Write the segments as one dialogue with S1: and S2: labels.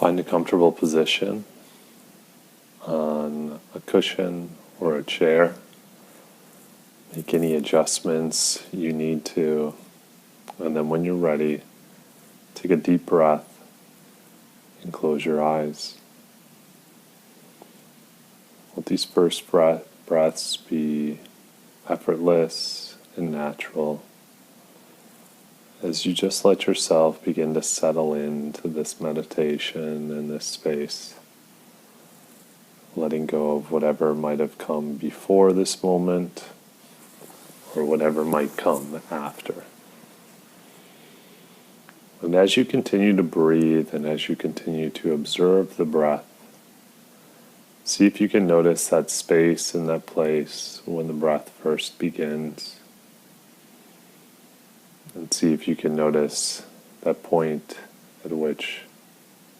S1: Find a comfortable position on a cushion or a chair. Make any adjustments you need to, and then when you're ready, take a deep breath and close your eyes. Let these first breaths be effortless and natural as you just let yourself begin to settle into this meditation and this space, letting go of whatever might have come before this moment or whatever might come after. And as you continue to breathe and as you continue to observe the breath, see if you can notice that space and that place when the breath first begins. And see if you can notice that point at which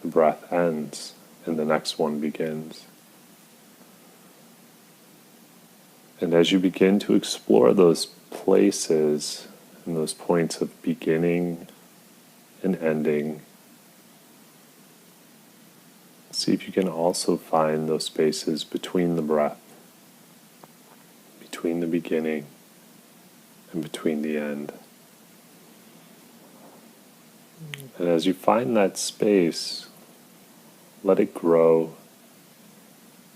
S1: the breath ends and the next one begins. And as you begin to explore those places and those points of beginning and ending, see if you can also find those spaces between the breath, between the beginning and between the end. And as you find that space, let it grow,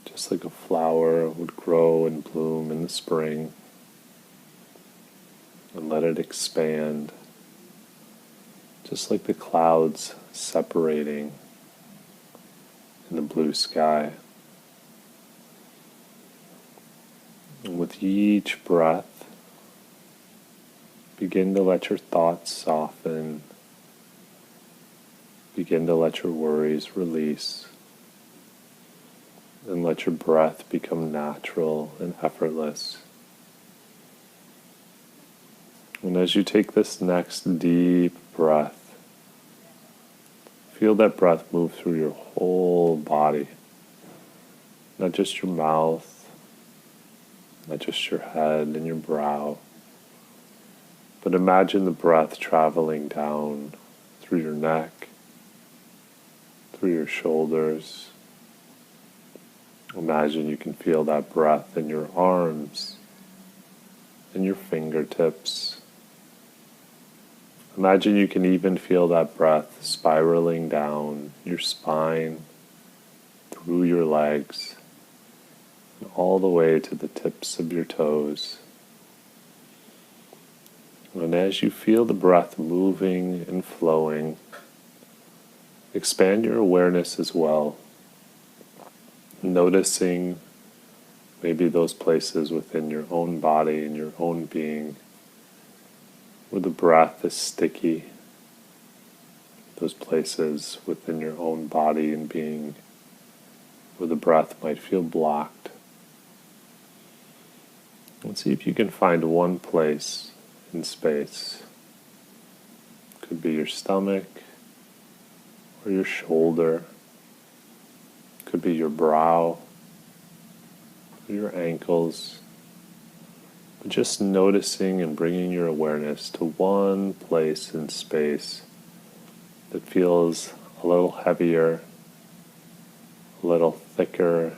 S1: just like a flower would grow and bloom in the spring. And let it expand, just like the clouds separating in the blue sky. And with each breath, begin to let your thoughts soften. Begin to let your worries release. And let your breath become natural and effortless. And as you take this next deep breath, feel that breath move through your whole body. Not just your mouth, not just your head and your brow, but imagine the breath traveling down through your neck, through your shoulders. Imagine you can feel that breath in your arms, in your fingertips. Imagine you can even feel that breath spiraling down your spine, through your legs, and all the way to the tips of your toes. And as you feel the breath moving and flowing, expand your awareness as well, noticing maybe those places within your own body and your own being where the breath is sticky, those places within your own body and being where the breath might feel blocked. And see if you can find one place in space. Could be your stomach, or your shoulder, could be your brow, or your ankles, but just noticing and bringing your awareness to one place in space that feels a little heavier, a little thicker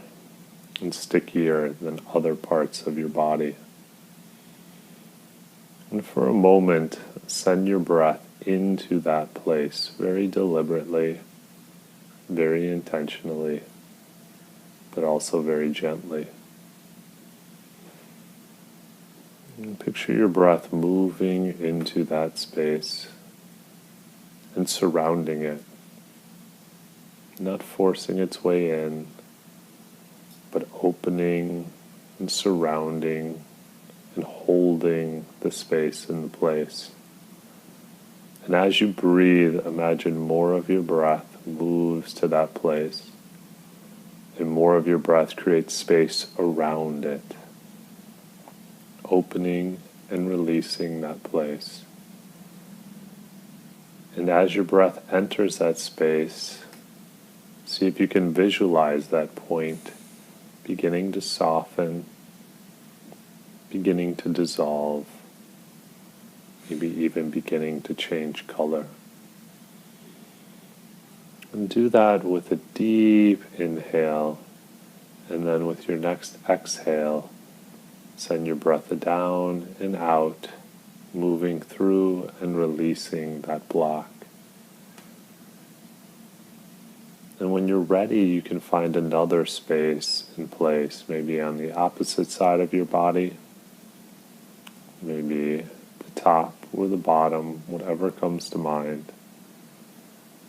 S1: and stickier than other parts of your body. And for a moment, send your breath into that place very deliberately, very intentionally, but also very gently. And picture your breath moving into that space and surrounding it, not forcing its way in, but opening and surrounding and holding the space and the place. And as you breathe, imagine more of your breath moves to that place, and more of your breath creates space around it, opening and releasing that place. And as your breath enters that space, see if you can visualize that point beginning to soften, beginning to dissolve, maybe even beginning to change color. And do that with a deep inhale, and then with your next exhale, send your breath down and out, moving through and releasing that block. And when you're ready, you can find another space and place, maybe on the opposite side of your body, maybe the top or the bottom, whatever comes to mind.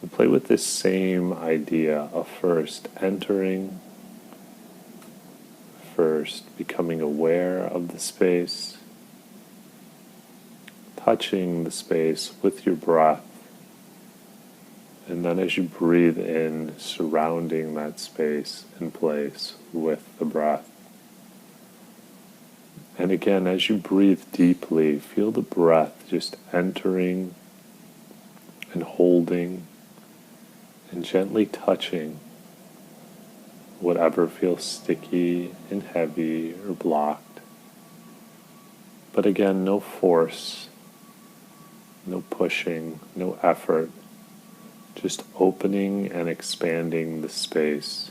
S1: And play with this same idea of first entering, first becoming aware of the space, touching the space with your breath, and then as you breathe in, surrounding that space and place with the breath. And again, as you breathe deeply, feel the breath just entering and holding and gently touching whatever feels sticky and heavy or blocked. But again, no force, no pushing, no effort, just opening and expanding the space.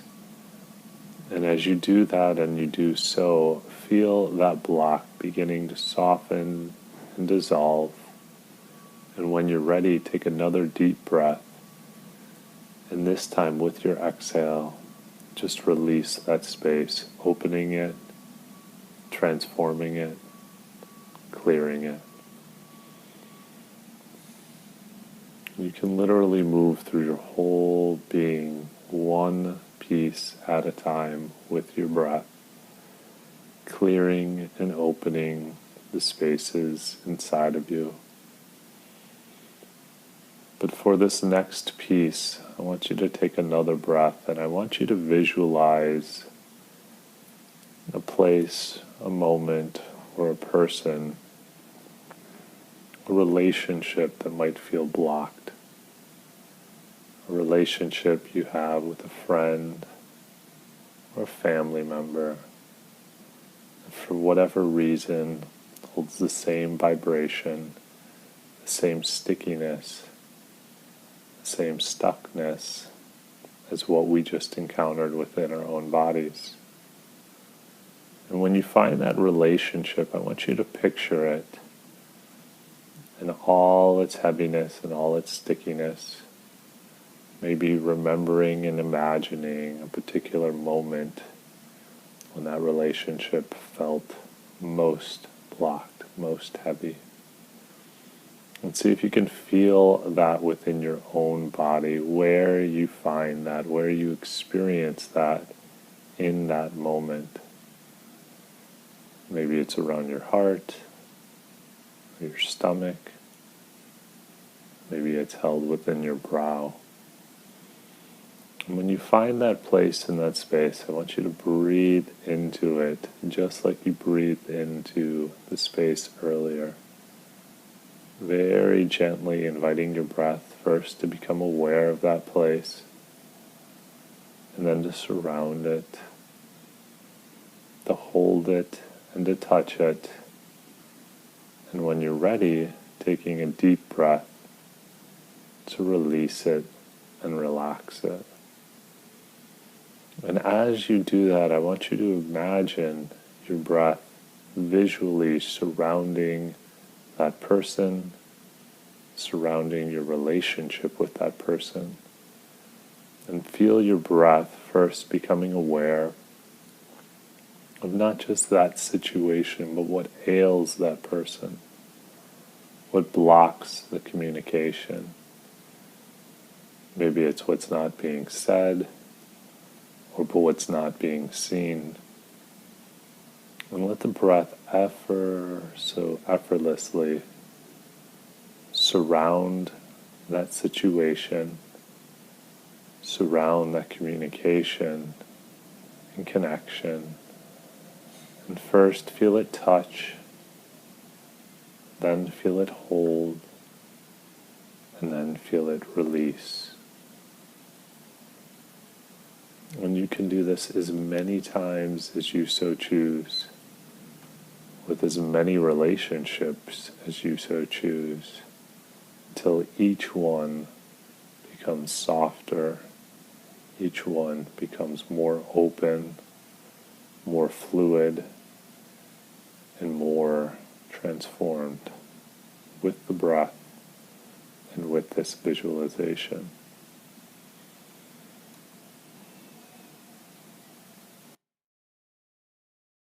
S1: And as you do that and you do so, feel that block beginning to soften and dissolve. And when you're ready, take another deep breath. And this time with your exhale, just release that space, opening it, transforming it, clearing it. You can literally move through your whole being, one piece at a time with your breath, clearing and opening the spaces inside of you. But for this next piece, I want you to take another breath, and I want you to visualize a place, a moment, or a person, a relationship that might feel blocked. A relationship you have with a friend or a family member, that for whatever reason holds the same vibration, the same stickiness, the same stuckness as what we just encountered within our own bodies. And when you find that relationship, I want you to picture it in all its heaviness and all its stickiness. Maybe remembering and imagining a particular moment when that relationship felt most blocked, most heavy. And see if you can feel that within your own body, where you find that, where you experience that in that moment. Maybe it's around your heart, or your stomach. Maybe it's held within your brow. And when you find that place in that space, I want you to breathe into it, just like you breathed into the space earlier. Very gently inviting your breath first to become aware of that place, and then to surround it, to hold it, and to touch it. And when you're ready, taking a deep breath to release it and relax it. And as you do that, I want you to imagine your breath visually surrounding that person, surrounding your relationship with that person. And feel your breath first becoming aware of not just that situation, but what ails that person, what blocks the communication. Maybe it's what's not being said, or what's not being seen. And let the breath so effortlessly surround that situation, surround that communication and connection. And first feel it touch, then feel it hold, and then feel it release. And you can do this as many times as you so choose, with as many relationships as you so choose, until each one becomes softer. Each one becomes more open, more fluid, and more transformed with the breath and with this visualization.